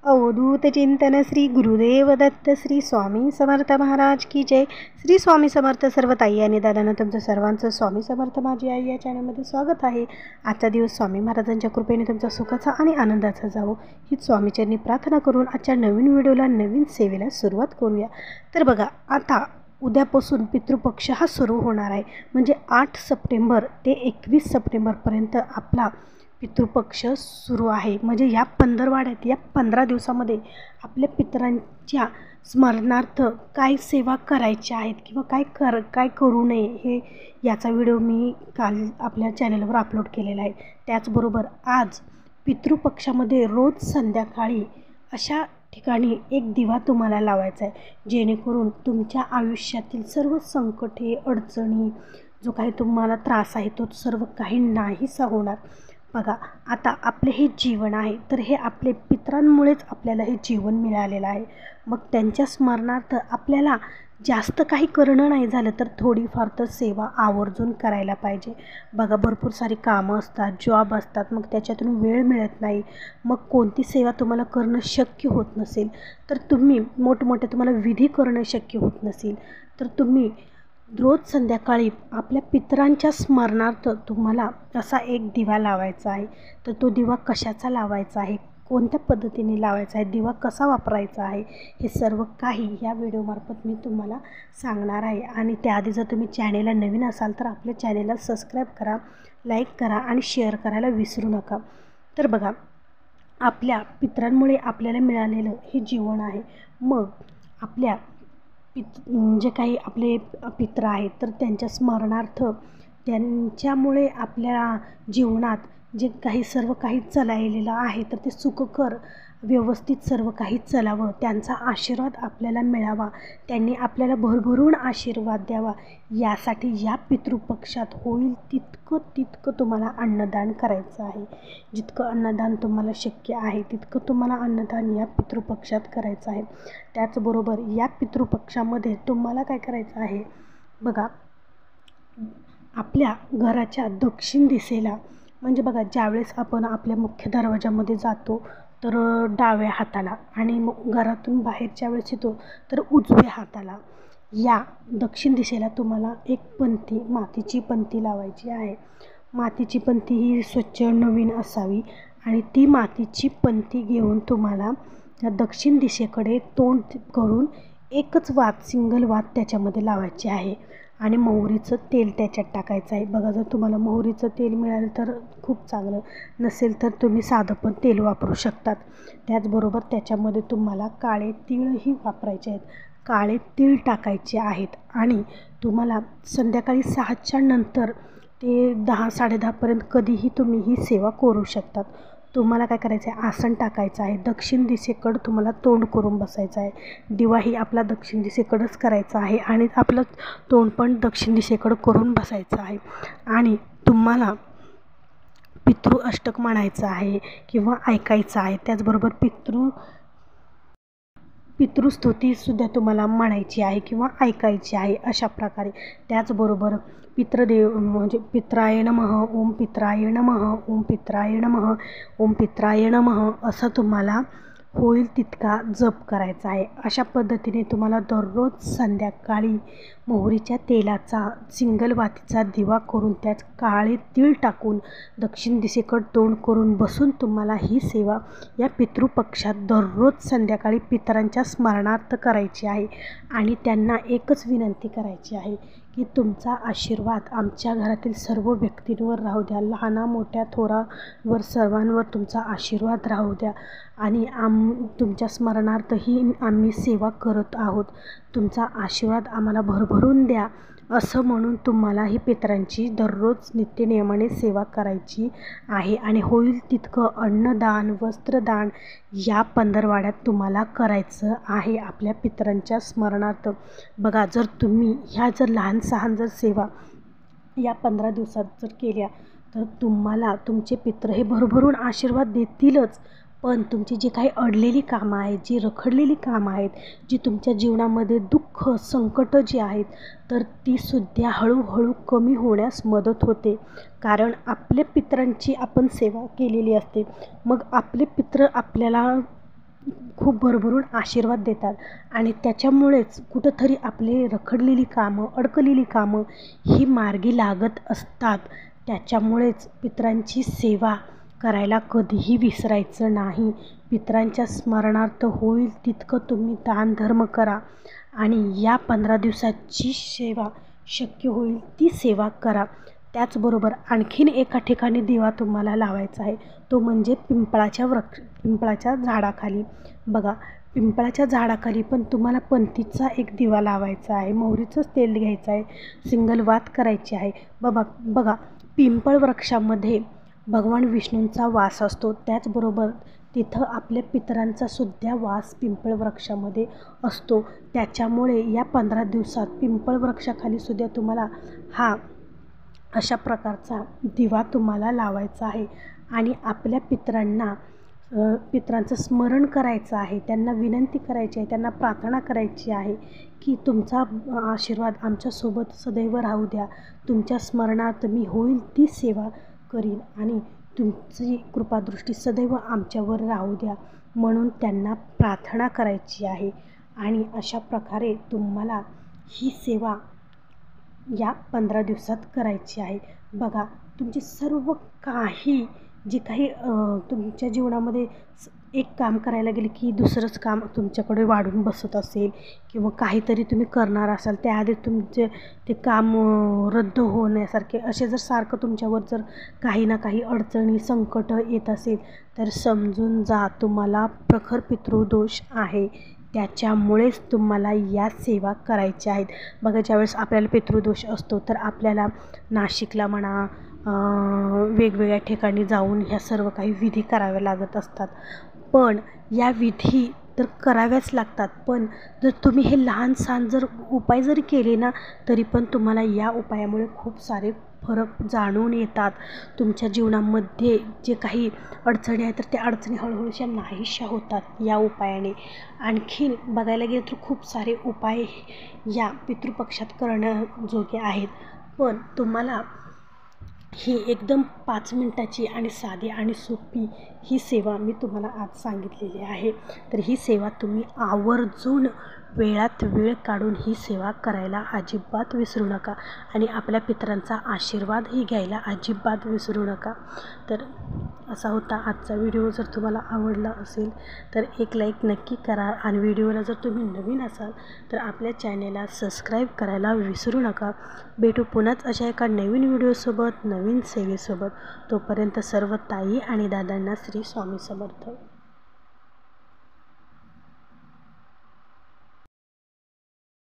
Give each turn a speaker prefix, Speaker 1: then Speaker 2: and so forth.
Speaker 1: अवधूत चिंतन श्री गुरुदेव दत्त श्री स्वामी समर्थ महाराज की जय। श्री स्वामी समर्थ सर्व ताई आणि दादांना तुमचं सर्वांचं स्वामी समर्थ माझी आई या चॅनलमध्ये स्वागत आहे। आजचा दिवस स्वामी महाराजांच्या कृपेने तुमचा सुखाचा आणि आनंदाचा जावो हीच स्वामीचरणी प्रार्थना करून आजच्या नवीन व्हिडिओला नवीन सेवेला सुरुवात करूया। तर बघा, आता उद्यापासून पितृपक्ष हा सुरू होणार आहे। म्हणजे 8 सप्टेंबर ते 21 सप्टेंबरपर्यंत आपला पितृपक्ष सुरू आहे। म्हणजे या पंधरवाड्यात या 15 दिवसामध्ये आपल्या पितरांच्या स्मरणार्थ काय सेवा करायच्या आहेत किंवा काय करू नये हे याचा व्हिडिओ मी काल आपल्या चॅनलवर अपलोड केलेला आहे। त्याचबरोबर आज पितृपक्षामध्ये रोज संध्याकाळी अशा ठिकाणी एक दिवा तुम्हाला लावायचा आहे, जेणेकरून तुमच्या आयुष्यातील सर्व संकटे अडचणी जो काही तुम्हाला त्रास आहे तो सर्व काही नाहीसा होणार। बघा, आता आपले हे जीवन आहे तर हे आपले पितरांमुळेच आपल्याला हे जीवन मिळालेलं आहे। मग त्यांच्या स्मरणार्थ आपल्याला जास्त काही करणं नाही झालं तर थोडीफार तर सेवा आवर्जून करायला पाहिजे। बघा, भरपूर सारी कामं असतात, जॉब असतात, मग त्याच्यातून वेळ मिळत नाही। मग कोणती सेवा तुम्हाला करणं शक्य होत नसेल तर तुम्ही मोठमोठे तुम्हाला विधी करणं शक्य होत नसेल तर तुम्ही रोज संध्याकाळी आपल्या पितरांच्या स्मरणार्थ तुम्हाला असा एक दिवा लावायचा आहे। तर तो दिवा कशाचा लावायचा आहे, कोणत्या पद्धतीने लावायचा आहे, दिवा कसा वापरायचा आहे, हे सर्व काही या व्हिडिओमार्फत मी तुम्हाला सांगणार आहे। आणि त्याआधी जर तुम्ही चॅनेलला नवीन असाल तर आपल्या चॅनेलला सबस्क्राईब करा, लाईक करा आणि शेअर करायला विसरू नका। तर बघा, आपल्या पितरांमुळे आपल्याला मिळालेलं हे जीवन आहे। मग आपल्या जे काही आपले पित्र आहेत तर त्यांच्या स्मरणार्थ त्यांच्यामुळे आपल्या जीवनात जे काही सर्व काही चाललेलं आहे तर ते सुखकर व्यवस्थित सर्व काही चालावं, त्यांचा आशीर्वाद आपल्याला मिळावा, त्यांनी आपल्याला भरभरून आशीर्वाद द्यावा, यासाठी या पितृपक्षात होईल तितकं तुम्हाला अन्नदान करायचं आहे। जितकं अन्नदान तुम्हाला शक्य आहे तितकं तुम्हाला अन्नदान या पितृपक्षात करायचं आहे। त्याचबरोबर या पितृपक्षामध्ये तुम्हाला काय करायचं आहे, बघा, आपल्या घराच्या दक्षिण दिशेला, म्हणजे बघा, ज्यावेळेस आपण आपल्या मुख्य दरवाजामध्ये जातो तर डाव्या हाताला आणि घरातून बाहेरच्या वेळेस येतो तर उजव्या हाताला, या दक्षिण दिशेला तुम्हाला एक पंथी, मातीची पंथी लावायची आहे। मातीची पंथी ही स्वच्छ नवीन असावी आणि ती मातीची पंथी घेऊन तुम्हाला त्या दक्षिण दिशेकडे तोंड करून एकच वात, सिंगल वात त्याच्यामध्ये लावायची आहे आणि मोहरीचं तेल त्याच्यात टाकायचं आहे। बघा, जर तुम्हाला मोहरीचं तेल मिळालं तर खूप चांगलं, नसेल तर तुम्ही साधं पण तेल वापरू शकतात। त्याचबरोबर त्याच्यामध्ये तुम्हाला काळे तीळही वापरायचे आहेत, काळे तीळ टाकायचे आहेत आणि तुम्हाला संध्याकाळी 6च्या नंतर ते 10, 10:30पर्यंत कधीही तुम्ही ही सेवा करू शकतात। तुम्हाला काय करायचं आहे, आसन टाकायचं आहे, दक्षिण दिशेकडं तुम्हाला तोंड करून बसायचं आहे, दिवाही आपला दक्षिण दिशेकडंच करायचा आहे आणि आपलं तोंड पण दक्षिण दिशेकडं करून बसायचं आहे। आणि तुम्हाला पितृ अष्टक म्हणायचं आहे किंवा ऐकायचं आहे। त्याचबरोबर पितृस्तुतीसुद्धा तुम्हाला म्हणायची आहे किंवा ऐकायची आहे अशा प्रकारे। त्याचबरोबर पितृदेव म्हणजे पित्राय नमः, ओम पित्राय नमः, ओम पित्राय नमः, ओम पित्राय नमः असं तुम्हाला होईल तितका जप करायचा आहे। अशा पद्धतीने तुम्हाला दररोज संध्याकाळी मोहरीच्या तेलाचा सिंगल वातीचा दिवा करून त्यात काळे तीळ टाकून दक्षिण दिशेकडे तोंड करून बसून तुम्हाला ही सेवा या पितृपक्षात दररोज संध्याकाळी पितरांच्या स्मरणार्थ करायची आहे। आणि त्यांना एकच विनंती करायची आहे की तुमचा आशीर्वाद आमच्या घरातील सर्व व्यक्तींवर राहू द्या, लहाना मोठ्या थोरावर सर्वांवर तुमचा आशीर्वाद राहू द्या आणि तुमच्या स्मरणार्थ ही आम्ही सेवा करत आहोत, तुमचा आशीर्वाद आम्हाला भरभरून द्या असं म्हणून तुम्हाला ही पितरांची दररोज नित्यनियमाने सेवा करायची आहे। आणि होईल तितकं अन्नदान, वस्त्रदान या पंधरवाड्यात तुम्हाला करायचं आहे आपल्या पितरांच्या स्मरणार्थ। बघा, जर तुम्ही ह्या लहान सहान सेवा या 15 दिवसात जर केल्या तर तुम्हाला तुमचे पित्र हे भरभरून आशीर्वाद देतीलच, पण तुमची जी काही अडलेली कामं आहेत, जी रखडलेली कामं आहेत, जी तुमच्या जीवनामध्ये दुःख संकट जी आहेत तर ती सुद्धा हळूहळू कमी होण्यास मदत होते। कारण आपल्या पितरांची आपण सेवा केलेली असते, मग आपले पित्र आपल्याला खूप भरभरून आशीर्वाद देतात आणि त्याच्यामुळेच कुठंतरी आपले रखडलेली कामं, अडकलेली कामं ही मार्गी लागत असतात. त्याच्यामुळेच पितरांची सेवा करायला कधीही विसरायचं नाही. पितरांच्या स्मरणार्थ होईल तितकं तुम्ही दानधर्म करा आणि या 15 दिवसाची सेवा शक्य होईल ती सेवा करा. त्याचबरोबर आणखीन एका ठिकाणी दिवा तुम्हाला लावायचा आहे, तो म्हणजे पिंपळाच्या झाडाखाली. बघा, पिंपळाच्या झाडाखाली पण तुम्हाला पंथीचा एक दिवा लावायचा आहे, मोहरीचंच तेल घ्यायचं आहे, सिंगल वात करायची आहे. बघा, पिंपळ वृक्षामध्ये भगवान विष्णूंचा वास असतो, त्याचबरोबर तिथं आपल्या पितरांचा सुद्धा वास पिंपळ वृक्षामध्ये असतो. त्याच्यामुळे या 15 दिवसात पिंपळ वृक्षाखाली सुद्धा तुम्हाला अशा प्रकारचा दिवा तुम्हाला लावायचा आहे आणि आपल्या पितरांचं स्मरण करायचं आहे, त्यांना विनंती करायची आहे, त्यांना प्रार्थना करायची आहे की तुमचा आशीर्वाद आमच्यासोबत सदैव राहू द्या. तुमच्या स्मरणात मी होईल ती सेवा करीन आणि तुमची कृपादृष्टी सदैव आमच्यावर राहू द्या, म्हणून त्यांना प्रार्थना करायची आहे. आणि अशा प्रकारे तुम्हाला ही सेवा या 15 दिवसात करायची आहे. बघा, तुमचे सर्व काही जे काही तुमच्या जीवनामध्ये एक काम करायला गेले की दुसरंच काम तुमच्याकडे वाढून बसत असेल किंवा काहीतरी तुम्ही करणार असाल त्याआधी तुमचे ते काम रद्द होण्यासारखे असे जर सारखं तुमच्यावर जर काही ना काही अडचणी, संकट येत असेल तर समजून जा, तुम्हाला प्रखर पितृदोष आहे. त्याच्यामुळेच तुम्हाला या सेवा करायच्या आहेत. बघा, ज्यावेळेस आपल्याला पितृदोष असतो तर आपल्याला नाशिकला म्हणा, वेगवेगळ्या ठिकाणी जाऊन ह्या सर्व काही विधी कराव्या लागत असतात. पण या विधी तर कराव्याच लागतात, पण जर तुम्ही हे लहान-सहान जर उपाय जरी केले ना, तरी पण तुम्हाला या उपायामुळे खूप सारे फरक जाणून येतात. तुमच्या जीवनामध्ये जे काही अडचणी आहेत तर त्या अडचणी हळूहळूशा नाहीशा होतात या उपायाने. आणखीन बघायला गेलं तर खूप सारे उपाय या पितृपक्षात करण्याजोगे आहेत, पण तुम्हाला ही एकदम 5 मिनिटाची आणि साधी आणि सोपी ही सेवा मी तुम्हाला आज सांगितलेली आहे. तर ही सेवा तुम्ही आवर्जून वेळात वेळ काढून ही सेवा करायला अजिबात विसरू नका आणि आपल्या पितरांचा आशीर्वादही घ्यायला अजिबात विसरू नका. तर असा होता आजचा व्हिडिओ. जर तुम्हाला आवडला असेल तर एक लाईक नक्की करा आणि व्हिडिओला जर तुम्ही नवीन असाल तर आपल्या चॅनेलला सबस्क्राईब करायला विसरू नका. भेटू पुन्हाच अशा एका नवीन व्हिडिओसोबत, नवीन सेवेसोबत. तोपर्यंत सर्व ताई आणि दादांना श्री स्वामी समर्थ.